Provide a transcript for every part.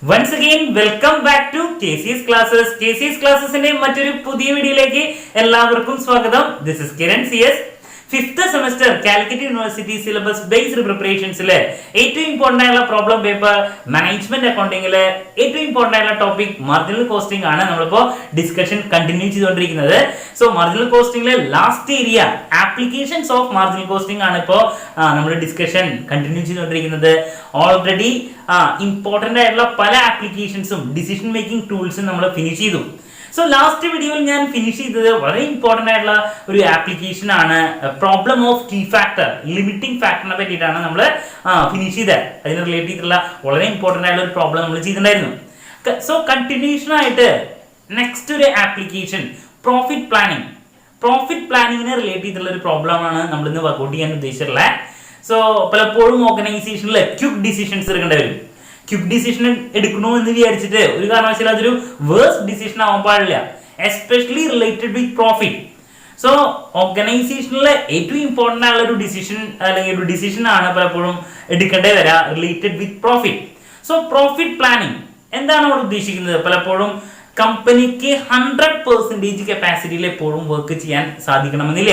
Once again, welcome back to KCS Classes. KCS Classes in മറ്റൊരു പുതിയ വീഡിയോയിലേക്ക് എല്ലാവർക്കും സ്വാഗതം. This is Kiran CS. Fifth semester Calicut university syllabus based പ്രിപ്പറേഷൻസിലെ ഏറ്റവും ഇമ്പോർട്ടന്റ് ആയിട്ടുള്ള പ്രോബ്ലം പേപ്പർ മാനേജ്മെന്റ് അക്കൗണ്ടിങ്ങിലെ ഏറ്റവും ഇമ്പോർട്ടന്റ് ആയിട്ടുള്ള ടോപ്പിക് മാർജിനൽ കോസ്റ്റിംഗ് ആണ് നമ്മളിപ്പോ ഡിസ്കഷൻ കണ്ടിന്യൂ ചെയ്തുകൊണ്ടിരിക്കുന്നത്. സോ മാർജിനൽ കോസ്റ്റിംഗിലെ last area applications of marginal costing ആണ് ഇപ്പോൾ നമ്മൾ ഡിസ്കഷൻ കണ്ടിന്യൂ ചെയ്തുകൊണ്ടിരിക്കുന്നത്. ഓൾറെഡി ഇമ്പോർട്ടന്റ് ആയിട്ടുള്ള പല ആപ്ലിക്കേഷൻസും ഡിസിഷൻ മേക്കിംഗ് ടൂൾസും നമ്മൾ ഫിനിഷ് ചെയ്തു. സോ ലാസ്റ്റ് വീഡിയോയിൽ ഞാൻ ഫിനിഷ് ചെയ്തത് വളരെ ഇമ്പോർട്ടന്റ് ആയിട്ടുള്ള ഒരു ആപ്ലിക്കേഷൻ ആണ്, problem of key factor, limiting ഫാക്ടറിനെ പറ്റിയിട്ടാണ് നമ്മൾ ഫിനിഷ് ചെയ്തത്. അതിന് റിലേറ്റ് ചെയ്തിട്ടുള്ള വളരെ ഇമ്പോർട്ടന്റ് ആയിട്ടുള്ള ഒരു പ്രോബ്ലം നമ്മൾ ചെയ്തിട്ടുണ്ടായിരുന്നു. സോ കണ്ടിന്യൂഷൻ ആയിട്ട് നെക്സ്റ്റ് ഒരു ആപ്ലിക്കേഷൻ പ്രോഫിറ്റ് പ്ലാനിങ്. പ്രോഫിറ്റ് പ്ലാനിങ്ങിനെ റിലേറ്റ് ചെയ്തിട്ടുള്ള ഒരു പ്രോബ്ലം ആണ് നമ്മൾ ഇന്ന് വർക്ക്ഔട്ട് ചെയ്യാൻ ഉദ്ദേശിച്ചിട്ടുള്ളത്. സോ പലപ്പോഴും ഓർഗനൈസേഷനിൽ ക്വിക്ക് ഡിസിഷൻസ് എടുക്കേണ്ടി വരും. ക്വിക്ക് ഡിസിഷൻ എടുക്കണമെന്ന് വിചാരിച്ചിട്ട് ഒരു കാരണവശാലും അതൊരു വേഴ്സ്റ്റ് ഡിസിഷൻ ആവാൻ പാടില്ല, especially related with profit. So ഓർഗനൈസേഷനിലെ ഏറ്റവും ഇമ്പോർട്ടന്റ് ആയിട്ടുള്ള ഒരു ഡിസിഷൻ അല്ലെങ്കിൽ ഒരു ഡിസിഷൻ ആണ് പലപ്പോഴും എടുക്കേണ്ടി വരിക related with profit. So profit planning എന്താണ് അവിടെ ഉദ്ദേശിക്കുന്നത്? പലപ്പോഴും കമ്പനിക്ക് 100% കപ്പാസിറ്റിയിൽ എപ്പോഴും വർക്ക് ചെയ്യാൻ സാധിക്കണമെന്നില്ല.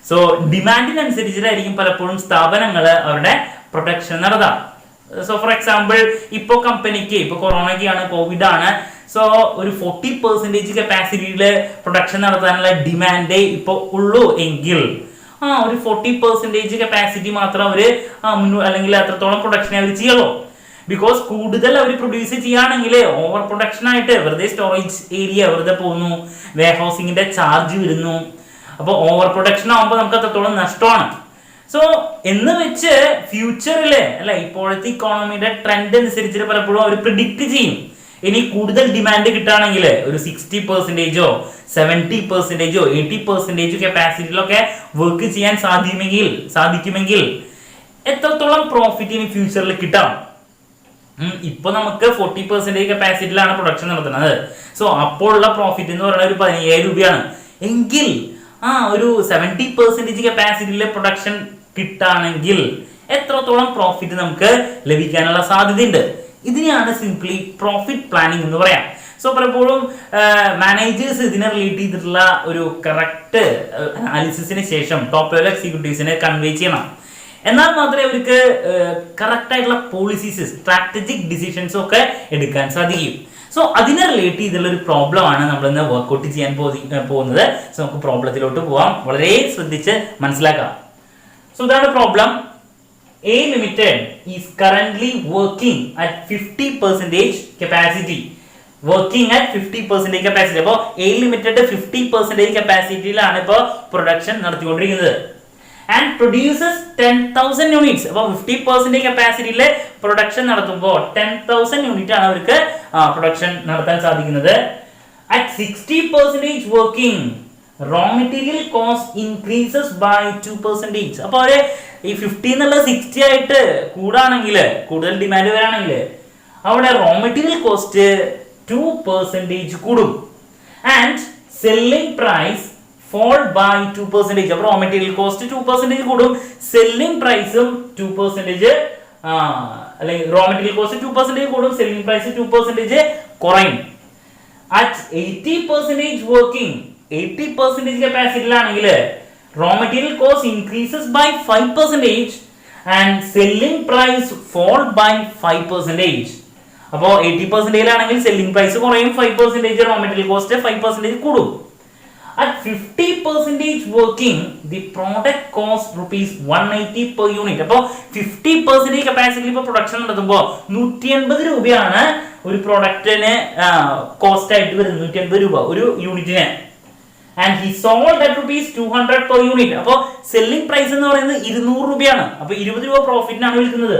സോ ഡിമാൻഡിനനുസരിച്ചിട്ടായിരിക്കും പലപ്പോഴും സ്ഥാപനങ്ങൾ അവരുടെ പ്രൊഡക്ഷൻ നടത്താം. സോ ഫോർ എക്സാമ്പിൾ ഇപ്പൊ കമ്പനിക്ക് ഇപ്പൊ കൊറോണയ്ക്കാണ്, കോവിഡ് ആണ്, സോ ഒരു 40% കപ്പാസിറ്റിയിൽ പ്രൊഡക്ഷൻ നടത്താനുള്ള ഡിമാൻഡേ ഇപ്പൊ ഉള്ളൂ എങ്കിൽ ഒരു 40% കപ്പാസിറ്റി മാത്രം അവര് അല്ലെങ്കിൽ അത്രത്തോളം പ്രൊഡക്ഷൻ അവർ ചെയ്യുള്ളൂ. ബിക്കോസ് കൂടുതൽ അവർ പ്രൊഡ്യൂസ് ചെയ്യുകയാണെങ്കിൽ ഓവർ പ്രൊഡക്ഷൻ ആയിട്ട് വെറുതെ സ്റ്റോറേജ് ഏരിയ വെറുതെ പോകുന്നു, വെയർ ഹൗസിംഗിന്റെ ചാർജ് വരുന്നു. അപ്പൊ ഓവർ പ്രൊഡക്ഷൻ ആകുമ്പോൾ നമുക്ക് അത്രത്തോളം നഷ്ടമാണ്. സോ എന്ന് വെച്ച് ഫ്യൂച്ചറില് അല്ല ഇപ്പോഴത്തെ ഇക്കോണമിയുടെ ട്രെൻഡ് അനുസരിച്ചിട്ട് പലപ്പോഴും അവർ പ്രിഡിക്റ്റ് ചെയ്യും. ഇനി കൂടുതൽ ഡിമാൻഡ് കിട്ടുകയാണെങ്കിൽ ഒരു 60%, 70%, 80% കപ്പാസിറ്റിയിലൊക്കെ വർക്ക് ചെയ്യാൻ സാധിക്കുമെങ്കിൽ എത്രത്തോളം പ്രോഫിറ്റ് ഇനി ഫ്യൂച്ചറിൽ കിട്ടാം. ഇപ്പൊ നമുക്ക് 40% കപ്പാസിറ്റിയിലാണ് പ്രൊഡക്ഷൻ നടത്തുന്നത്. സോ അപ്പോഴുള്ള പ്രോഫിറ്റ് എന്ന് പറയുന്നത് ഒരു 15,000 രൂപയാണ്. എങ്കിൽ ഒരു 70% കപ്പാസിറ്റിയിലെ പ്രൊഡക്ഷൻ കിട്ടാണെങ്കിൽ എത്രത്തോളം പ്രോഫിറ്റ് നമുക്ക് ലഭിക്കാനുള്ള സാധ്യതയുണ്ട്. ഇതിനെയാണ് സിംപ്ലി പ്രോഫിറ്റ് പ്ലാനിങ് എന്ന് പറയാം. സോ പലപ്പോഴും മാനേജേഴ്സ് ഇതിനെ റിലേറ്റ് ചെയ്തിട്ടുള്ള ഒരു കറക്റ്റ് അനാലിസിസിന് ശേഷം ടോപ്പ് ലെവൽ എക്സിക്യൂട്ടീവ്സിനെ കൺവേ ചെയ്യണം. എന്നാൽ മാത്രമേ അവർക്ക് കറക്റ്റ് ആയിട്ടുള്ള പോളിസീസ്, സ്ട്രാറ്റജിക് ഡിസിഷൻസും ഒക്കെ എടുക്കാൻ സാധിക്കും. സോ അതിനെ റിലേറ്റ് ചെയ്തുള്ള ഒരു പ്രോബ്ലം ആണ് നമ്മൾ ഇന്ന് വർക്ക്ഔട്ട് ചെയ്യാൻ പോകുന്നത്. സോ നമുക്ക് പ്രോബ്ലത്തിലോട്ട് പോവാം, വളരെ ശ്രദ്ധിച്ച് മനസ്സിലാക്കാം. സോ ഇതാണ് problem. A Limited is currently working at 50% capacity. Working at 50% capacity. അപ്പോൾ A Limited 50% കപ്പാസിറ്റിയിലാണ് ഇപ്പോൾ പ്രൊഡക്ഷൻ നടത്തിക്കൊണ്ടിരിക്കുന്നത്. And produces 10,000 units. അപ്പോൾ 50% കപ്പാസിറ്റിയിലെ പ്രൊഡക്ഷൻ നടത്തുമ്പോൾ 10,000 യൂണിറ്റ് ആണ് അവർക്ക് പ്രൊഡക്ഷൻ നടത്താൻ സാധിക്കുന്നത്. At 60% working raw material cost increases by 2%. അപ്പോൾ അവര് ഈ 50 എന്നുള്ള 60 ആയിട്ട് കൂടാണെങ്കിൽ, കൂടുതൽ ഡിമാൻഡ് വരാണെങ്കിൽ അവിടെ റോ മെറ്റീരിയൽ കോസ്റ്റ് 2% കൂടും. And selling price fall by 2%. അപ്പോൾ റോ മെറ്റീരിയൽ കോസ്റ്റ് 2% കൂടും, സെല്ലിംഗ് പ്രൈസും 2% അല്ലെങ്കിൽ റോ മെറ്റീരിയൽ കോസ്റ്റ് 2% കൂടും, സെല്ലിംഗ് പ്രൈസ് 2% കുറയും. അറ്റ് 80% വർക്കിംഗ് 80% കപ്പാസിറ്റിയിലാണെങ്കിൽ raw material cost increases by 5% and selling price fall by 5%. അപ്പോൾ 80%ലാണെങ്കിൽ സെല്ലിംഗ് പ്രൈസ് കുറയും, 5% റോ മെറ്റീരിയൽ കോസ്റ്റ് 5% കൂടും. At 50% working, the product cost ₹180 per unit. അപ്പോൾ 50% കപ്പാസിറ്റി ഇപ്പോൾ പ്രൊഡക്ഷൻ നടത്തുമ്പോൾ 180 രൂപയാണ് ഒരു പ്രൊഡക്റ്റിന് കോസ്റ്റ് ആയിട്ട് വരുന്നത്. 180 രൂപ ഒരു യൂണിറ്റിന്. And he sold at ₹200 per unit. അപ്പോൾ സെല്ലിംഗ് പ്രൈസ് എന്ന് പറയുന്നത് 200 രൂപയാണ്. അപ്പോൾ 20 രൂപ പ്രോഫിറ്റിനാണ് വിൽക്കുന്നത്.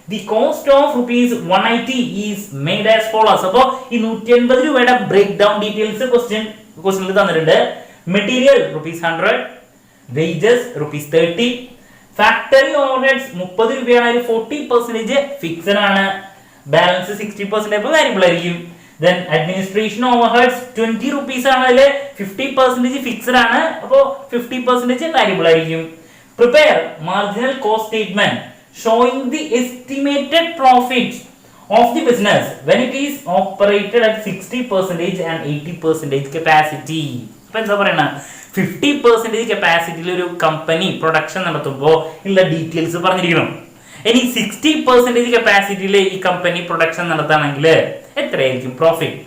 The cost of ₹180 is made as follows. അപ്പോൾ ഈ 180 രൂപയുടെ ബ്രേക്ക് ഡൗൺ ഡീറ്റെയിൽസ് ക്വസ്റ്റ്യനിൽ തന്നിട്ടുണ്ട്. മെറ്റീരിയൽ ₹100, വേജസ് ₹30, ഫാക്ടറി ഓവർഹെഡ്സ് 30 രൂപയാണ്, 40% ഫിക്സഡ് ആണ്, ബാലൻസ് 60% വാരിയബിൾ ആയിരിക്കും. Then administration overheads 20 rupees ആണ്, അതിൽ 50% ഫിക്സഡ് ആണ്, അപ്പോൾ 50% വാരിയബിൾ ആയിരിക്കും. Prepare marginal cost statement showing the estimated profit of the business when it is operated at 60% and 80% capacity. ഇപ്പൊ എന്താ പറയണ 50% കപ്പാസിറ്റിയിൽ ഒരു കമ്പനി പ്രൊഡക്ഷൻ നടത്തുമ്പോൾ ഉള്ള ഡീറ്റെയിൽസ് പറഞ്ഞിരിക്കണം. ഇനി 60% കപ്പാസിറ്റിയിൽ ഈ കമ്പനി പ്രൊഡക്ഷൻ നടത്തുകയാണെങ്കിൽ എത്രയായിരിക്കും പ്രോഫിറ്റ്,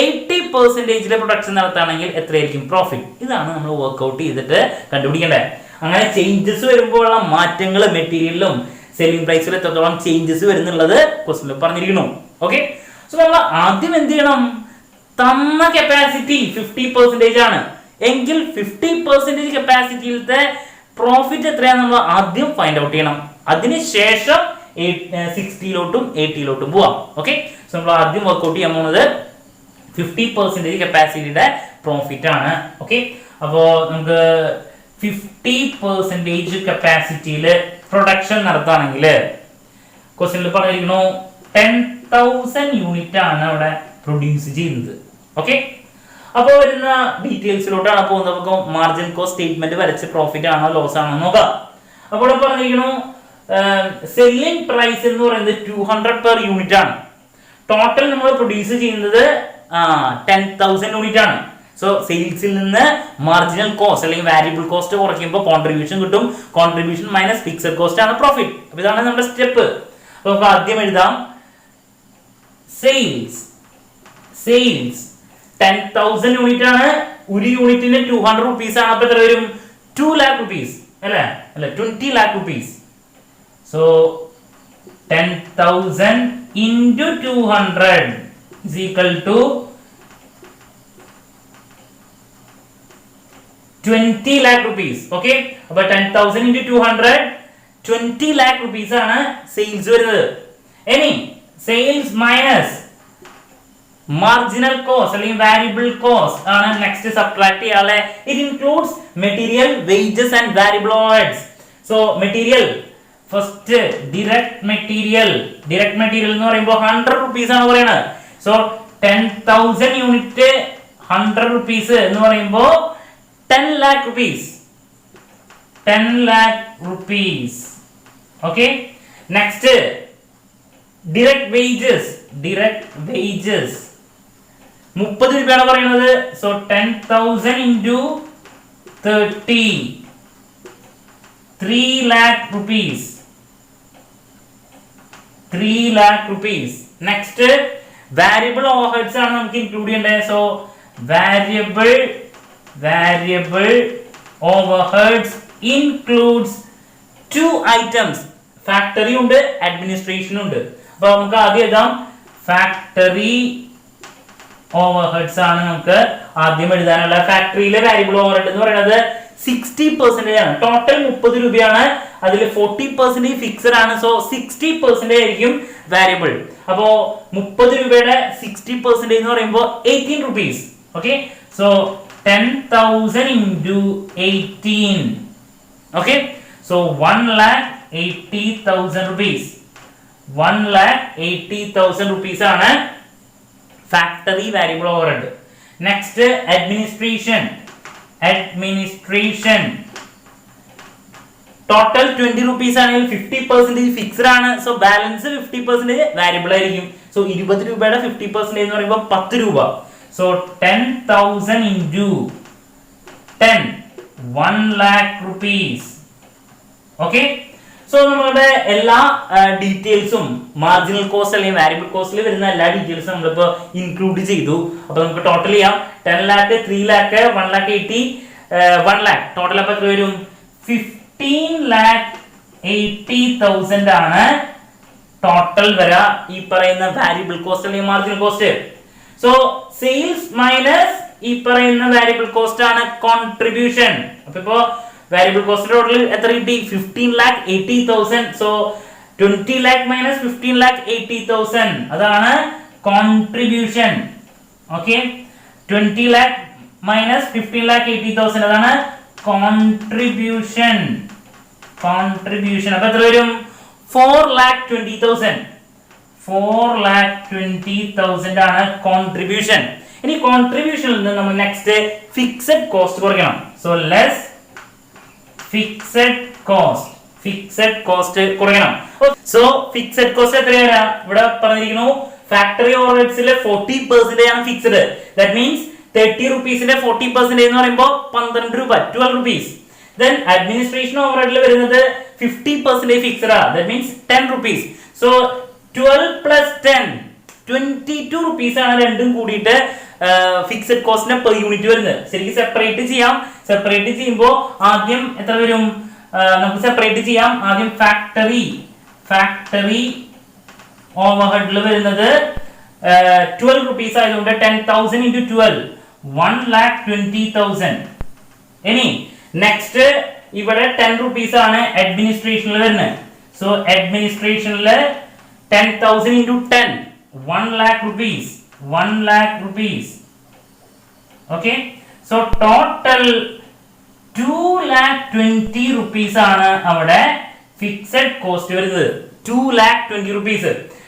80% പ്രൊഡക്ഷൻ നടത്തുകയാണെങ്കിൽ എത്രയായിരിക്കും പ്രോഫിറ്റ്. ഇതാണ് നമ്മൾ വർക്ക്ഔട്ട് ചെയ്തിട്ട് കണ്ടുപിടിക്കേണ്ടത്. അങ്ങനെ ചേഞ്ചസ് വരുമ്പോഴുള്ള മാറ്റങ്ങൾ മെറ്റീരിയലിലും സെല്ലിംഗ് പ്രൈസിൽ എത്രത്തോളം ചേഞ്ചസ് വരുന്നുള്ളത് ക്വസ്റ്റ്യനിൽ പറഞ്ഞിരിക്കുന്നു. ഓക്കെ, സോ നമ്മൾ ആദ്യം എന്ത് ചെയ്യണം, തന്ന കപ്പാസിറ്റി 50% ആണ് എങ്കിൽ 50% കപ്പാസിറ്റിയിലത്തെ പ്രോഫിറ്റ് എത്രയാണെന്ന് നമ്മൾ ആദ്യം ഫൈൻഡ് ഔട്ട് ചെയ്യണം. അതിനുശേഷം 60ലോട്ടും 80ലോട്ടും പോവാം. ഓക്കെ, സോ നമ്മൾ ആദ്യം വർക്ക്ഔട്ട് ചെയ്യാൻ പോകുന്നത് 50% കപ്പാസിറ്റിയുടെ പ്രോഫിറ്റ് ആണ്. ഓക്കെ, അപ്പോ നമുക്ക് 50% കപ്പാസിറ്റിയിൽ പ്രൊഡക്ഷൻ നടത്തുകയാണെങ്കിൽ ക്വസ്റ്റ്യനിൽ പറഞ്ഞിരിക്കുന്നു 10,000 യൂണിറ്റ് ആണ് അവിടെ പ്രൊഡ്യൂസ് ചെയ്യുന്നത്. ഓക്കെ, അപ്പോൾ വരുന്ന ഡീറ്റെയിൽസിലോട്ടാണ് പോകുന്നത്. നമുക്ക് മാർജിൻ കോസ്റ്റ് സ്റ്റേറ്റ്മെന്റ് വരച്ച് പ്രോഫിറ്റ് ആണോ ലോസ് ആണോ നോക്കാം. അപ്പോൾ ഇവിടെ പറഞ്ഞിരിക്കുന്നു സെല്ലിംഗ് പ്രൈസ് എന്ന് പറയുന്നത് 200 പെർ യൂണിറ്റ് ആണ്. ടോട്ടൽ നമ്മൾ പ്രൊഡ്യൂസ് ചെയ്യുന്നത് 10,000 യൂണിറ്റ് ആണ്. സോ സെയിൽസിൽ നിന്ന് മാർജിനൽ കോസ്റ്റ് അല്ലെങ്കിൽ വാരിയബിൾ കോസ്റ്റ് കുറയ്ക്കുമ്പോൾ കോൺട്രിബ്യൂഷൻ കിട്ടും. കോൺട്രിബ്യൂഷൻ മൈനസ് ഫിക്സഡ് കോസ്റ്റ് ആണ് പ്രോഫിറ്റ്. അപ്പൊ ഇതാണ് നമ്മുടെ സ്റ്റെപ്പ്. അപ്പൊ നമുക്ക് ആദ്യം എഴുതാം സെയിൽസ് 10,000 യൂണിറ്റ് ആണ്. ഒരു യൂണിറ്റിന് 200 റുപ്പീസ് ആണ്. അപ്പൊ എത്ര വരും, 2 lakh rupees അല്ലേ, 20 lakh rupees. So 10,000 into 200 is equal to 20 lakh rupees. Okay, അപ്പൊ 10,000 into 200 20 lakh rupees ആണ് സെയിൽസ് വരുന്നത്. ഇനി സെയിൽസ് മൈനസ് മാർജിനൽ കോസ്റ്റ് അല്ലെങ്കിൽ വാരിയബിൾ കോസ്റ്റ് ആണ് നെക്സ്റ്റ് സബ്ട്രാക്ട് ചെയ്യാതെ. It includes material, wages and variable overheads. So material first direct material എന്ന് പറയുമ്പോൾ 100 rupees ആണ് പറയുന്നത്. സോ 10,000 യൂണിറ്റ് 100 rupees എന്ന് പറയുമ്പോൾ 10 lakh rupees. 10 lakh rupees. Okay, next direct wages 30 രൂപയാണ് പറയുന്നത്. So 10,000 into 30 3 lakh rupees. 3 lakh rupees. Next variable overheads ആണ് നമുക്ക് ഇൻക്ലൂഡ് ചെയ്യേണ്ടത്. So variable overheads includes 2 items, factory ഉണ്ട്, അഡ്മിനിസ്ട്രേഷൻ ഉണ്ട്. അപ്പൊ നമുക്ക് ആദ്യം എഴുതാം ഫാക്ടറി ഓവർഹെഡ്സ് ആണ് നമുക്ക് ആദ്യം എഴുതാനുള്ള. ഫാക്ടറിയിലെ വാരിയബിൾ ഓവർഹെഡ് എന്ന് പറയുന്നത് 60% ആണ്. ടോട്ടൽ 30 രൂപയാണ്, അതിൽ 40% ഫിക്സഡ് ആണ്. സോ 60% ആയിരിക്കും വാരിയബിൾ. അപ്പോ 30 രൂപയുടെ 60% എന്ന് പറയുമ്പോൾ 18 rupees. Okay, so 10,000 into 18. Okay, so 1,80,000 rupees. 1,80,000 rupees ആണ് factory variable overhead. Next administration total 20 rupees ആണെങ്കിൽ 50% ഫിക്സഡ് ആണ്. സോ ബാലൻസ് 50% വാരിയബിൾ ആയിരിക്കും. സോ 20 രൂപയുടെ 50% എന്ന് പറയുമ്പോൾ 10 രൂപ. So 10,000 into 10 1 lakh rupees. Okay, so നമ്മളുടെ എല്ലാ ഡീറ്റെയിൽസും മാർജിനൽ കോസ്റ്റ് അല്ലെങ്കിൽ വാരിയബിൾ കോസ്റ്റിൽ വരുന്ന എല്ലാ ഡീറ്റെയിൽസും നമ്മളിപ്പോ ഇൻക്ലൂഡ് ചെയ്തു. അപ്പൊ നമുക്ക് ടോട്ടൽ ചെയ്യാം 10 lakh 3 lakh 1 lakh 80 1 lakh total അപ്പൊ എത്ര വരും 15,80,000 ആണ് ടോട്ടൽ വരാ ഈ പറയുന്ന വാരിയബിൾ കോസ്റ്റ് അല്ലെങ്കിൽ marginal cost. So sales minus ഈ പറയുന്ന വാരിയബിൾ കോസ്റ്റ് ആണ് കോൺട്രിബ്യൂഷൻ. അപ്പൊ ഇപ്പോ വാരിയബിൾ കോസ്റ്റ് ടോട്ടൽ എത്ര കിട്ടി 15,80,000. സോ 20 lakh minus 15,80,000 അതാണ് കോൺട്രിബ്യൂഷൻ. ഓക്കെ, 20 lakh minus 15,80,000 അതാണ് കോൺട്രിബ്യൂഷൻ. അപ്പൊ എത്ര വരും 4,20,000. 4,20,000 ആണ് കോൺട്രിബ്യൂഷൻ. ഇനി കോൺട്രിബ്യൂഷനിൽ നിന്ന് നമ്മൾ നെക്സ്റ്റ് ഫിക്സഡ് കോസ്റ്റ് കുറയ്ക്കണം. So less fixed cost. Fixed cost കുറയ്ക്കണം. സോ ഫിക്സഡ് കോസ്റ്റ് എത്രയാണ് വരാം? ഇവിടെ പറഞ്ഞിരിക്കുന്നു ഫാക്ടറി ഓവർഹെഡ്സിലെ 40% ആണ് ഫിക്സഡ്. ദാറ്റ് മീൻസ് 30 റുപ്പീസിന്റെ 40% എന്ന് പറയുമ്പോൾ 12 രൂപ, 12 rupees. Then administration overhead വരുന്നത് 50% ഫിക്സഡ് ആണ്. That means 10 rupees. So 12 plus 10 22 rupees ആണ് രണ്ടും കൂടിയിട്ട് ഫിക്സഡ് കോസ്റ്റിനെ പെർ യൂണിറ്റ് വരുന്നത്. ശരിക്കും സെപ്പറേറ്റ് ചെയ്യാം. സെപ്പറേറ്റ് ചെയ്യുമ്പോൾ ആദ്യം എത്ര വരും? നമുക്ക് സെപ്പറേറ്റ് ചെയ്യാം. ആദ്യം ഫാക്ടറി ഓവർഹെഡിൽ വരുന്നത് 12 rupees ആയതുകൊണ്ട് 10,000 into 12 1,20,000. ഇനി നെക്സ്റ്റ് ഇവിടെ 10 rupees ആണ് അഡ്മിനിസ്ട്രേഷനിൽ വരുന്നത്. സോ അഡ്മിനിസ്ട്രേഷനിൽ 10,000 into 10 1 lakh rupees. Okay, so total 2,20,000 rupees ആണ് അവിടെ ഫിക്സഡ് കോസ്റ്റ് വരുന്നത്. 2,20,000 rupees.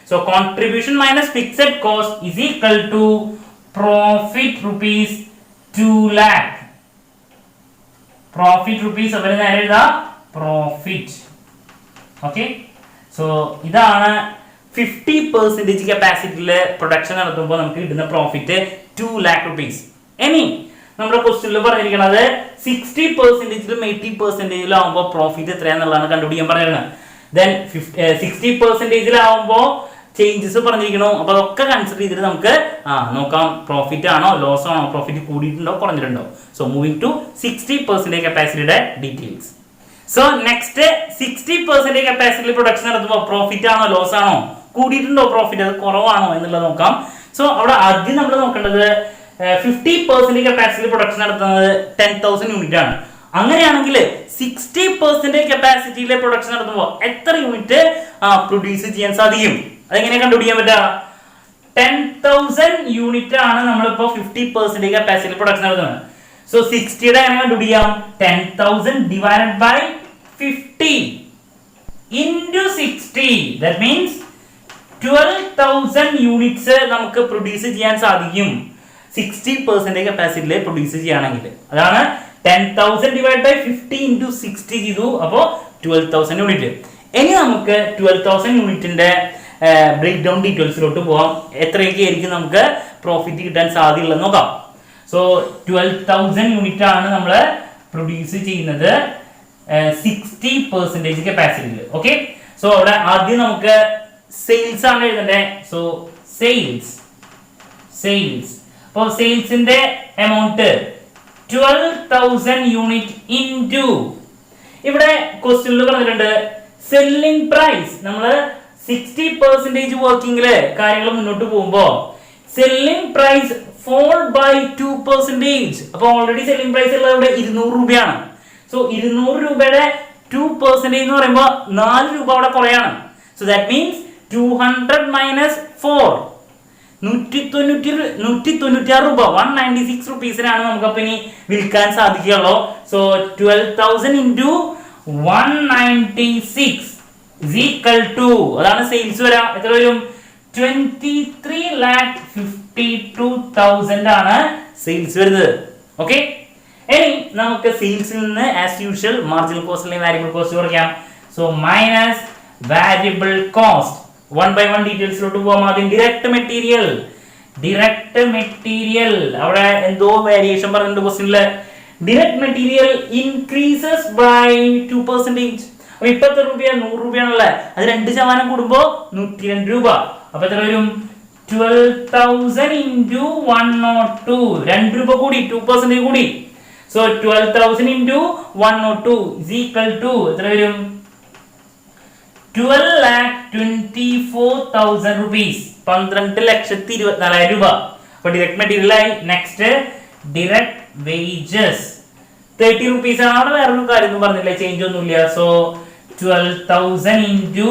So contribution minus fixed cost is equal to profit rupees 2 lakh. Profit rupees അവരെ നേരെ എഴുതാ profit. Okay, so ഇതാണ് 50% കപ്പാസിറ്റിയിലെ പ്രൊഡക്ഷൻ നടത്തുമ്പോൾ നമുക്ക് കിട്ടുന്ന പ്രോഫിറ്റ് 2 lakh rupees. ഇനി നമ്മുടെ ക്വസ്റ്റ്യനിൽ പറഞ്ഞിരിക്കുന്നത് 60%-ലും 80%-ലും ആവുമ്പോൾ പ്രോഫിറ്റ് എത്രയാണെന്നുള്ളതാണ് കണ്ടുപിടിക്കാൻ പറഞ്ഞിരുന്നത്. ദെൻ 60%-ലാവുമ്പോൾ ചേഞ്ചസ് പറഞ്ഞിരിക്കണോ, അപ്പൊ അതൊക്കെ കൺസിഡർ ചെയ്തിട്ട് നമുക്ക് നോക്കാം പ്രോഫിറ്റ് ആണോ ലോസ് ആണോ, പ്രോഫിറ്റ് കൂടിയിട്ടുണ്ടോ കുറഞ്ഞിട്ടുണ്ടോ. സോ മൂവിങ് ടു 60% കപ്പാസിറ്റിയുടെ ഡീറ്റെയിൽസ്. സോ നെക്സ്റ്റ് 60% കപ്പാസിറ്റിയിൽ പ്രൊഡക്ഷൻ നടത്തുമ്പോൾ പ്രോഫിറ്റ് ആണോ ലോസ് ആണോ, കൂടിയിട്ടുണ്ടോ പ്രോഫിറ്റ്, അത് കുറവാണോ എന്നുള്ളത് നോക്കാം. സോ അവിടെ ആദ്യം നമ്മൾ നോക്കേണ്ടത് 50% കപ്പാസിറ്റിയിൽ പ്രൊഡക്ഷൻ നടത്തുന്നത് 10,000 യൂണിറ്റ് ആണ്. അങ്ങനെയാണെങ്കിൽ 60% കപ്പാസിറ്റിയിലെ പ്രൊഡക്ഷൻ നടത്തുമ്പോൾ എത്ര യൂണിറ്റ് പ്രൊഡ്യൂസ് ചെയ്യാൻ സാധിക്കും? അതെങ്ങനെ കണ്ടുപിടിക്കാൻ പറ്റുക? 10,000 യൂണിറ്റ് ആണ് നമ്മളിപ്പോ 50% കപ്പാസിറ്റി പ്രൊഡക്ഷൻ നടത്തുന്നത്. സോ 60യുടെ എങ്ങനെ കണ്ടുപിടിക്കാം? 10,000 divided by 50 into 60. That means 12,000 units നമുക്ക് പ്രൊഡ്യൂസ് ചെയ്യാൻ സാധിക്കും 60% കപ്പാസിറ്റിയിൽ പ്രൊഡ്യൂസ് ചെയ്യുകയാണെങ്കിൽ. അതാണ് 10,000 ഡിവൈഡ് ബൈ 50 into 60 ചെയ്തു, അപ്പോ 12,000 യൂണിറ്റ്. ഇനി നമുക്ക് 12,000 യൂണിറ്റിന്റെ ബ്രേക്ക് ഡൗൺ ഡീറ്റെയിൽസിലോട്ട് പോവാം. എത്രയൊക്കെ ആയിരിക്കും നമുക്ക് പ്രോഫിറ്റ് കിട്ടാൻ സാധ്യതയുള്ളത് നോക്കാം. സോ 12,000 യൂണിറ്റ് ആണ് നമ്മൾ പ്രൊഡ്യൂസ് ചെയ്യുന്നത് 60% കപ്പാസിറ്റിയിൽ. ഓക്കെ, സോ അവിടെ ആദ്യം നമുക്ക് സെയിൽസ് ആണ് എഴുതണ്ടേ. സോ സെയിൽസ് അപ്പോൾ സെയിൽസിന്റെ എമൗണ്ട് 12,000 യൂണിറ്റ് ഇൻറ്റു ഇവിടെ ക്വസ്റ്റ്യനിൽ പറഞ്ഞിട്ടുണ്ട് സെല്ലിംഗ് പ്രൈസ്. നമ്മൾ 60% വർക്കിംഗില് കാര്യങ്ങൾ മുന്നോട്ട് പോകുമ്പോ സെല്ലിംഗ് പ്രൈസ് ഫോൾ ബൈ 2%. അപ്പൊ ഓൾറെഡി സെല്ലിംഗ് പ്രൈസ് ഉള്ളത് ഇവിടെ 200 രൂപയാണ്. സോ 200 രൂപയുടെ 2% എന്ന് പറയുമ്പോൾ 4 രൂപ അവിടെ കുറയാണ്. സോ ദാറ്റ് മീൻസ് 200 മൈനസ് 4 196 രൂപ 196 റുപ്പീസിനാണ് നമുക്ക് അപ്പൊ ഇനി വിൽക്കാൻ സാധിക്കുകയുള്ളൂ. So 12,000 into 196 is equal to, അതാണ് സെയിൽസ് വരാം. എത്ര വരും? 23,52,000 ആണ് സെയിൽസ് വരുന്നത്. ഓക്കെ, ഇനി നമുക്ക് സെയിൽസിൽ നിന്ന് ആസ് യൂഷ്വൽ മാർജിനൽ കോസ്റ്റ് അല്ലെങ്കിൽ വാരിയബിൾ കോസ്റ്റ് കുറയ്ക്കാം. So minus variable cost. 1 by 1 ഡീറ്റെയിൽസിലോട്ട് പോകാം. ആദ്യം ഡിറക്റ്റ് മെറ്റീരിയൽ അവിടെ എന്തോ വേരിയേഷൻ പറഞ്ഞിട്ടുണ്ട് ക്വസ്റ്റ്യനില്. Direct material increases by 2%. അപ്പൊ ഇപ്പൊ എത്ര രൂപ? 100 രൂപയാണല്ലേ. അത് 2% കൂടുമ്പോ 102 രൂപ. അപ്പൊ എത്ര വരും? 12,000 into 102. 2 രൂപ കൂടി, 2% കൂടി. So 12,000 into 102 is equal to എത്ര വരും? 12,24,000 rupees. 12,24,000 രൂപ. അപ്പൊ ഡിറക്റ്റ് മെറ്റീരിയലായി. നെക്സ്റ്റ് ഡിറക്റ്റ് വേജസ് 30 rupees ആണ്. അവിടെ വേറൊരു കാര്യം ഒന്നും പറഞ്ഞില്ല, ചേഞ്ച് ഒന്നുമില്ല. സോ 12,000 into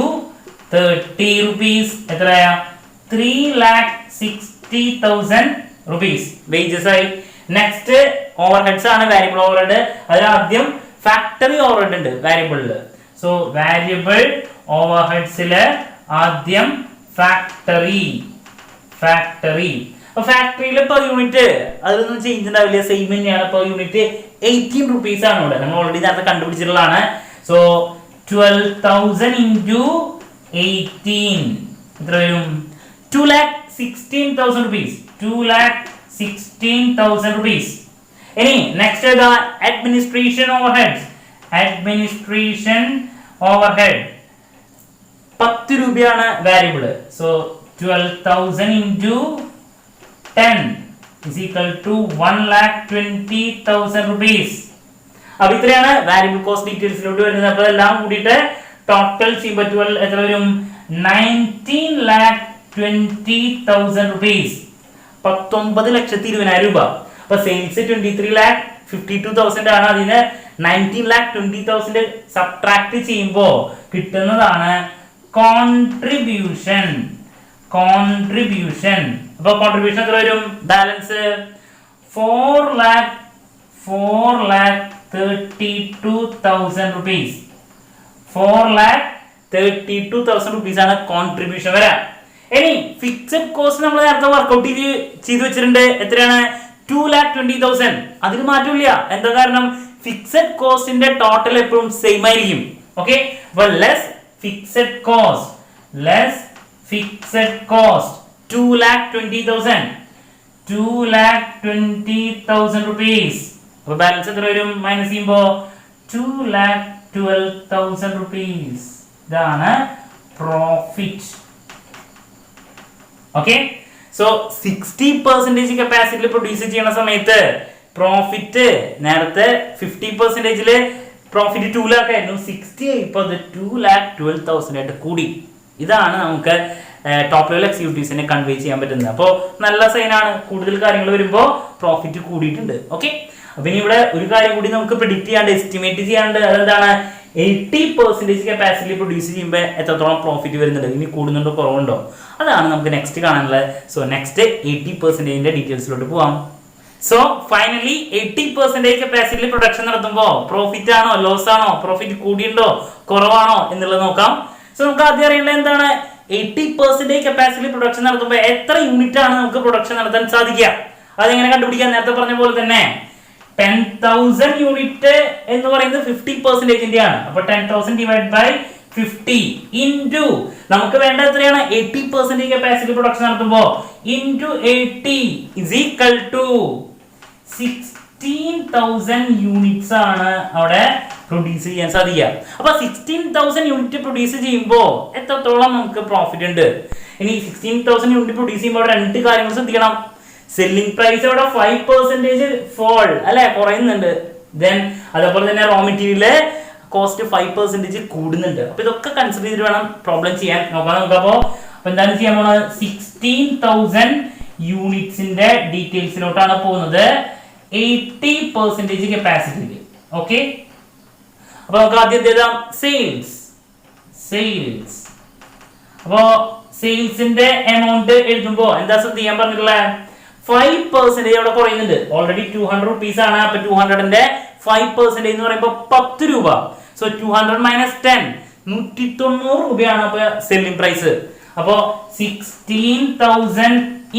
30 rupees എത്രയാ? 3,60,000 rupees വേജസ് ആയി. നെക്സ്റ്റ് ഓവർഹെഡ്സ് ആണ്, വാരിയബിൾ ഓവർഹെഡ്. അതിൽ ആദ്യം ഫാക്ടറി ഓവർഹെഡ് ഉണ്ട് വാരിയബിളില്. സോ വാരിയബിൾ ഓവർഹെഡ്സില് ആദ്യം ഫാക്ടറി. അപ്പൊ ഫാക്ടറിയിൽ പെർ യൂണിറ്റ് അതിലൊന്നും ചേഞ്ച് ഉണ്ടാവില്ല, സെയിം തന്നെയാണ്. പെർ യൂണിറ്റ് 18 rupees ആണ് ഇവിടെ. നമ്മൾ ഓൾറെഡി നേരത്തെ കണ്ടുപിടിച്ചിട്ടുള്ളതാണ്. സോ 12,000 into 18 എത്ര വരും? 2,16,000 rupees. 2,16,000 rupees. ഇനി നെക്സ്റ്റ് ഏതാ? Administration overhead. അഡ്മിനിസ്ട്രേഷൻ ഓവർഹെഡ് 10 രൂപയാണ് variable. So 12,000 into 10 is equal to 1,20,000 rupees. അപ്പൊ ഇത്രയാണ് വാരിയബിൾ കോസ്റ്റ് ഡീറ്റെയിൽസിലോട്ട് വരുന്നത്. അപ്പൊ എല്ലാം കൂടിയിട്ട് ടോട്ടൽ ചെയ്യുമ്പോൾ 12 എത്ര വരും? 19,20,000 rupees. 19,20,000 രൂപ. അപ്പൊ സെയിൽസ് 23,52,000 ആണ്. അതിന് 19,20,000 സബ്ട്രാക്ട് ചെയ്യുമ്പോൾ കിട്ടുന്നതാണ് കോൺട്രിബ്യൂഷൻ. കോൺട്രിബ്യൂഷൻ. അപ്പൊ കോൺട്രിബ്യൂഷൻ എത്ര വരും? Balance 4,32,000 rupees. 4,32,000 rupees ആണ് കോൺട്രിബ്യൂഷൻ വരാം. ഇനി ഫിക്സഡ് കോസ്റ്റ് നമ്മൾ നേരത്തെ വർക്ക്ഔട്ട് ചെയ്ത് വെച്ചിട്ടുണ്ട്. എത്രയാണ്? 2,20,000. അതിന് മാറ്റമില്ല. എന്താ കാരണം? ഫിക്സഡ് കോസ്റ്റിന്റെ ടോട്ടൽ എപ്പോഴും സെയിം ആയിരിക്കും. ഓക്കെ, അപ്പൊ less fixed cost, less fixed cost 2,20,000. 2,20,000 rupees. അപ്പൊ ബാലൻസ് എത്ര വരും? മൈനസ് ചെയ്യുമ്പോ 2,12,000 rupees. ഇതാണ് പ്രോഫിറ്റ്. ഓക്കെ, സോ 60% കപ്പാസിറ്റിയിൽ പ്രൊഡ്യൂസ് ചെയ്യുന്ന സമയത്ത് പ്രോഫിറ്റ് നേരത്തെ 50%-ല് പ്രോഫിറ്റ് 2 lakh ആയിരുന്നു. 60 ഇപ്പൊ 2,12,000 ആയിട്ട് കൂടി. ഇതാണ് നമുക്ക് ടോപ്പ് ലെവൽ എക്സിക്യൂട്ടീവ്സിനെ കൺവേ ചെയ്യാൻ പറ്റുന്നത്. അപ്പോൾ നല്ല സൈനാണ്. കൂടുതൽ കാര്യങ്ങൾ വരുമ്പോൾ പ്രോഫിറ്റ് കൂടിയിട്ടുണ്ട്. ഓക്കെ, അപ്പൊ ഇനി ഇവിടെ ഒരു കാര്യം കൂടി നമുക്ക് പ്രിഡിക്റ്റ് ചെയ്യാണ്ട്, എസ്റ്റിമേറ്റ് ചെയ്യാണ്ട്. അതെന്താണ്? 80% കപ്പാസിറ്റി പ്രൊഡ്യൂസ് ചെയ്യുമ്പോൾ എത്രത്തോളം പ്രോഫിറ്റ് വരുന്നുണ്ട്, ഇനി കൂടുന്നുണ്ടോ കുറവുണ്ടോ, അതാണ് നമുക്ക് നെക്സ്റ്റ് കാണാനുള്ളത്. സോ നെക്സ്റ്റ് 80%-ന്റെ ഡീറ്റെയിൽസിലോട്ട് പോവാം. സോ ഫൈനലി 80% കപ്പാസിറ്റിയിൽ പ്രൊഡക്ഷൻ നടത്തുമ്പോൾ പ്രോഫിറ്റ് ആണോ ലോസ് ആണോ, പ്രോഫിറ്റ് കൂടിയുണ്ടോ കുറവാണോ എന്നുള്ളത് നോക്കാം. സോ നമുക്ക് ആദ്യം അറിയേണ്ടത് എന്താണ്? 80% കപ്പാസിറ്റി പ്രൊഡക്ഷൻ നടത്തുമ്പോൾ എത്ര യൂണിറ്റ് ആണ് നമുക്ക് പ്രൊഡക്ഷൻ നടത്താൻ സാധിക്കുക? അതെങ്ങനെ കണ്ടുപിടിക്കാൻ? നേരത്തെ പറഞ്ഞ പോലെ തന്നെ 10,000 യൂണിറ്റ് എന്ന് പറയുന്നത് 50%-ന്റെ ആണ്. അപ്പൊ 10,000 ഡിവൈഡ് ബൈ 50 ഇൻറ്റു നമുക്ക് വേണ്ട എത്രയാണ്? 80% കപ്പാസിറ്റി പ്രൊഡക്ഷൻ നടത്തുമ്പോൾ into 80 is equal to 16,000 units ആണ് അവിടെ പ്രൊഡ്യൂസ് ചെയ്യാൻ സാധിക്കുക. അപ്പൊ 16,000 യൂണിറ്റ് പ്രൊഡ്യൂസ് ചെയ്യുമ്പോൾ എത്രത്തോളം നമുക്ക് പ്രോഫിറ്റ് ഉണ്ട്? ഇനി 16,000 യൂണിറ്റ് പ്രൊഡ്യൂസ് ചെയ്യുമ്പോൾ രണ്ട് കാര്യങ്ങൾ ശ്രദ്ധിക്കണം. സെല്ലിംഗ് പ്രൈസ് അവിടെ 5% ഫോൾ അല്ലെ, കുറയുന്നുണ്ട്. ദെൻ അതേപോലെ തന്നെ റോ മെറ്റീരിയല് കോസ്റ്റ് 5% കൂടുന്നുണ്ട്. അപ്പൊ ഇതൊക്കെ കൺസിഡർ ചെയ്തിട്ട് വേണം പ്രോബ്ലം ചെയ്യാൻ. നോക്കാം നമുക്കപ്പോ എന്താണ് ചെയ്യാൻ പോകുന്നത്? 16,000 യൂണിറ്റ്സിന്റെ ഡീറ്റെയിൽസിലോട്ടാണ് പോകുന്നത് 80% കപ്പാസിറ്റി. ഓക്കെ, അപ്പൊ നമുക്ക് ആദ്യം എഴുതാം സെയിൽസ്. സെയിൽസ് അപ്പോ സെയിൽസിന്റെ എമൗണ്ട് എഴുതുമ്പോ എന്താ ശ്രദ്ധിക്കാൻ പറഞ്ഞിട്ടുള്ളത്? 5% അവിടെ കുറയുന്നുണ്ട്. ഓൾറെഡി 200 rupees ആണ്. അപ്പൊ 200-ന്റെ 5% എന്ന് പറയുമ്പോൾ 10 രൂപ. സോ 200 മൈനസ് 10 190 രൂപയാണ് അപ്പൊ സെല്ലിംഗ് പ്രൈസ്. അപ്പോ 16,000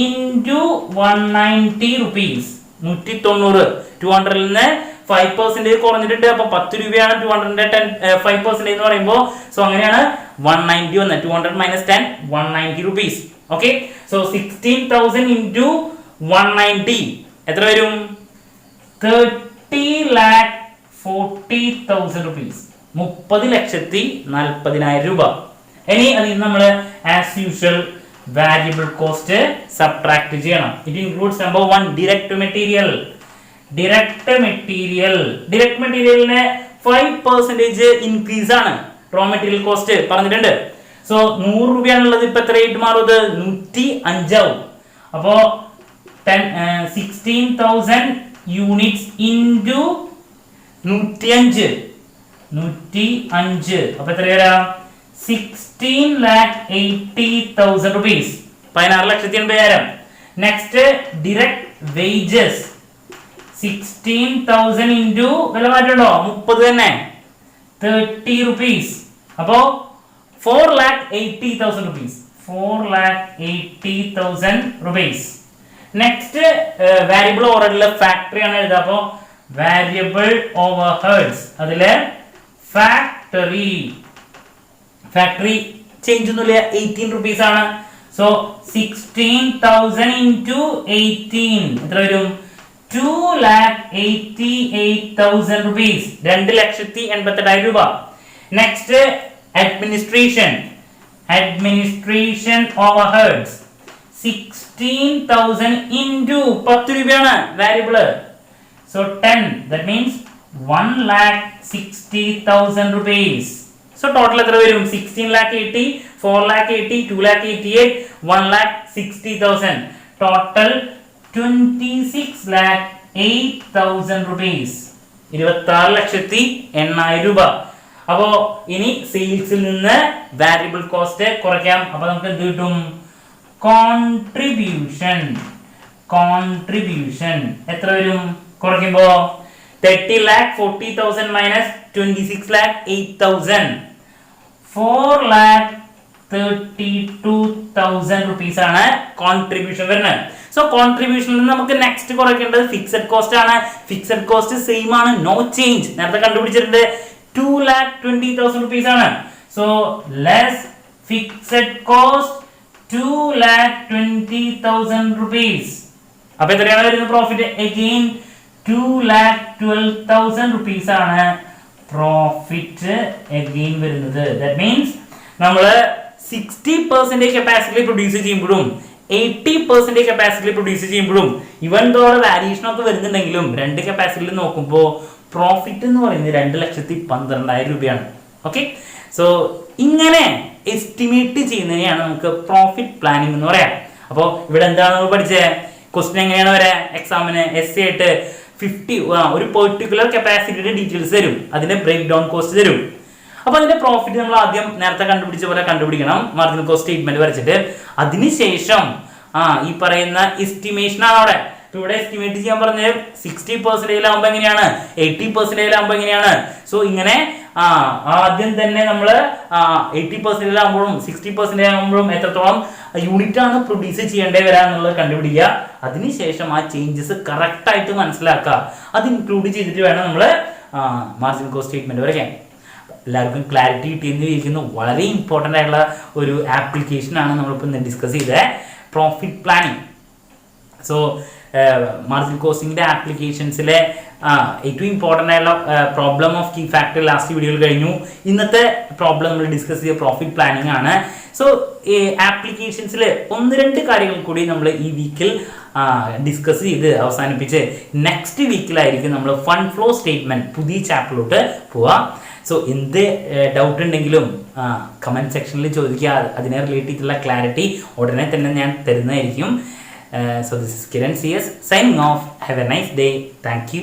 ഇൻറ്റു 190 rupees 190. 200-ൽ നിന്ന് 5% കുറഞ്ഞിട്ടുണ്ട്. അപ്പൊ 10 രൂപയാണ് 200-ന്റെ 5% എന്ന് പറയുമ്പോൾ. സോ അങ്ങനെയാണ് 190 വന്നത്. 200 minus 10 190 rupees. Okay, so 16,000 into 190 എത്ര വരും? 30,40,000 rupees. 30,40,000 രൂപ. ഇനി അതിൽ നമ്മൾ as usual variable cost subtract ചെയ്യണം. It includes number 1 direct material. Direct material, direct മെറ്റീരിയലിന് 5% ഇൻക്രീസ് ആണ് റോ മെറ്റീരിയൽ കോസ്റ്റ് പറഞ്ഞിട്ടുണ്ട്. സോ 100 രൂപയാണുള്ളത്. ഇപ്പൊ എത്രയായിട്ട് മാറും? 105 ആവും. അപ്പോ 16,000 യൂണിറ്റ്സ് ഇൻറ്റു 105. അപ്പൊ എത്ര വരാം? 16,80,000 rupees. 16,80,000. Next direct wages. 16,000 into വില മാറ്റുണ്ടോ? 30 തന്നെ 30 rupees. അപ്പോ 4,80,000 rupees. 4,80,000 rupees. നെക്സ്റ്റ് വാരിയബിൾ ഓവർഹെഡിലെ ഫാക്ടറി ആണ് എഴുതുക. അപ്പോ വാരിയബിൾ ഓവർഹെഡ്സ് അതിലെ ഫാക്ടറി ഫാക്ടറി ചേഞ്ച് ഒന്നുമില്ല, 18 rupees ആണ്. സോ 16,000 into 18 എത്ര വരും? 2,88,000 rupees, 2,88,000 രൂപ. നെക്സ്റ്റ് അഡ്മിനിസ്ട്രേഷൻ overheads 16,000 into 10 രൂപയാണ് വാരിയബിള്. So 10, that means 1,60,000 rupees. So total എത്ര വരും? 16,80,000, 4,80,000, 2,88,000, 1,60,000. ടോട്ടൽ 26,08,000 rupees, 26,08,000 രൂപ. അപ്പോ ഇനി സെയിൽസിൽ നിന്ന് വാരിയബിൾ കോസ്റ്റ് കുറയ്ക്കാം. അപ്പൊ നമുക്ക് എന്ത് കിട്ടും? കോൺട്രിബ്യൂഷൻ എത്ര വരും കുറയ്ക്കുമ്പോ? 30,40,000 minus 26,08,000, 4,32,000 rupees ആണ് കോൺട്രിബ്യൂഷൻ വരുന്നത്. സോ കോൺട്രിബ്യൂഷനിൽ നിന്ന് നമുക്ക് നെക്സ്റ്റ് കുറയ്ക്കേണ്ടത് ഫിക്സഡ് കോസ്റ്റ് ആണ്. ഫിക്സഡ് കോസ്റ്റ് സെയിം ആണ്, നോ ചേഞ്ച്. നേരത്തെ കണ്ടുപിടിച്ചിട്ടുണ്ട് 2,20,000 rupees ആണ്. So less fixed cost 2,20,000 rupees. അപ്പൊ എത്രയാണ് വരുന്നത് പ്രോഫിറ്റ്? അഗെയിൻ 2,12,000 rupees ആണ് പ്രോഫിറ്റ് അഗെയിൻ വരുന്നത്. ദാറ്റ് മീൻസ് നമ്മൾ 60% കപ്പാസിറ്റി പ്രൊഡ്യൂസ് ചെയ്യുമ്പോഴും 80% കപ്പാസിറ്റി പ്രൊഡ്യൂസ് ചെയ്യുമ്പോഴും ഇവൻ തോടെ വാരിയേഷൻ ഒക്കെ വരുന്നുണ്ടെങ്കിലും രണ്ട് കപ്പാസിറ്റിയിൽ നോക്കുമ്പോൾ പ്രോഫിറ്റ് എന്ന് പറയുന്നത് 2,12,000 രൂപയാണ്. ഓക്കെ, സോ ഇങ്ങനെ എസ്റ്റിമേറ്റ് ചെയ്യുന്നതിനെയാണ് നമുക്ക് പ്രോഫിറ്റ് പ്ലാനിങ് എന്ന് പറയാം. അപ്പോൾ ഇവിടെ എന്താണ് നമ്മൾ പഠിച്ചത്? ക്വസ്റ്റ്യൻ എങ്ങനെയാണ് വരാ എക്സാമിന്? എസ് ആയിട്ട് 50 ഒരു പെർട്ടിക്കുലർ കപ്പാസിറ്റിയുടെ ഡീറ്റെയിൽസ് തരും, അതിന്റെ ബ്രേക്ക് ഡൗൺ കോസ്റ്റ് തരും. അപ്പൊ അതിന്റെ പ്രോഫിറ്റ് നമ്മൾ ആദ്യം നേരത്തെ കണ്ടുപിടിച്ച പോലെ കണ്ടുപിടിക്കണം, മാർജിനൽ കോസ്റ്റ് സ്റ്റേറ്റ്മെന്റ് വരച്ചിട്ട്. അതിനുശേഷം ഈ പറയുന്ന എസ്റ്റിമേഷൻ ആണ് അവിടെ. ഇവിടെ എസ്റ്റിമേറ്റ് ചെയ്യാൻ പറഞ്ഞത് 60% ആകുമ്പോൾ എങ്ങനെയാണ്, 80% ആകുമ്പോൾ എങ്ങനെയാണ്. സോ ഇങ്ങനെ ആദ്യം തന്നെ നമ്മൾ 80% ആകുമ്പോഴും 60% ആകുമ്പോഴും എത്രത്തോളം യൂണിറ്റ് ആണ് പ്രൊഡ്യൂസ് ചെയ്യേണ്ടേ വരാന്നുള്ളത് കണ്ടുപിടിക്കുക. അതിനുശേഷം ആ ചേഞ്ചസ് കറക്റ്റ് ആയിട്ട് മനസ്സിലാക്കുക. അത് ഇൻക്ലൂഡ് ചെയ്തിട്ട് വേണം നമ്മൾ മാർജിനൽ കോസ്റ്റ് സ്റ്റേറ്റ്മെന്റ് വരയ്ക്കാൻ. എല്ലാവർക്കും ക്ലാരിറ്റി കിട്ടിയെന്ന് വിചാരിക്കുന്നു. വളരെ ഇമ്പോർട്ടൻ്റ് ആയിട്ടുള്ള ഒരു ആപ്ലിക്കേഷൻ ആണ് നമ്മളിപ്പോൾ ഇന്ന് ഡിസ്കസ് ചെയ്തത്, പ്രോഫിറ്റ് പ്ലാനിങ്. സോ മാർജിനൽ കോസ്റ്റിംഗിന്റെ ആപ്ലിക്കേഷൻസിലെ ഏറ്റവും ഇമ്പോർട്ടൻ്റ് ആയിട്ടുള്ള problem of key factor last വീഡിയോയിൽ കഴിഞ്ഞു. ഇന്നത്തെ പ്രോബ്ലം നമ്മൾ ഡിസ്കസ് ചെയ്ത പ്രോഫിറ്റ് പ്ലാനിങ് ആണ്. സോ ആപ്ലിക്കേഷൻസിൽ 1-2 കാര്യങ്ങൾ കൂടി നമ്മൾ ഈ വീക്കിൽ ഡിസ്കസ് ചെയ്ത് അവസാനിപ്പിച്ച് നെക്സ്റ്റ് വീക്കിലായിരിക്കും നമ്മൾ ഫണ്ട് ഫ്ലോ സ്റ്റേറ്റ്മെന്റ് പുതിയ ചാപ്റ്ററിലോട്ട് പോവാം. സോ എന്ത് ഡൗട്ട് ഉണ്ടെങ്കിലും കമന്റ് സെക്ഷനിൽ ചോദിക്കുക. അതിനെ റിലേറ്റ് ചെയ്തിട്ടുള്ള ക്ലാരിറ്റി ഉടനെ തന്നെ ഞാൻ തരുന്നതായിരിക്കും. So this is Kiran CS signing off. Have a nice day. Thank you.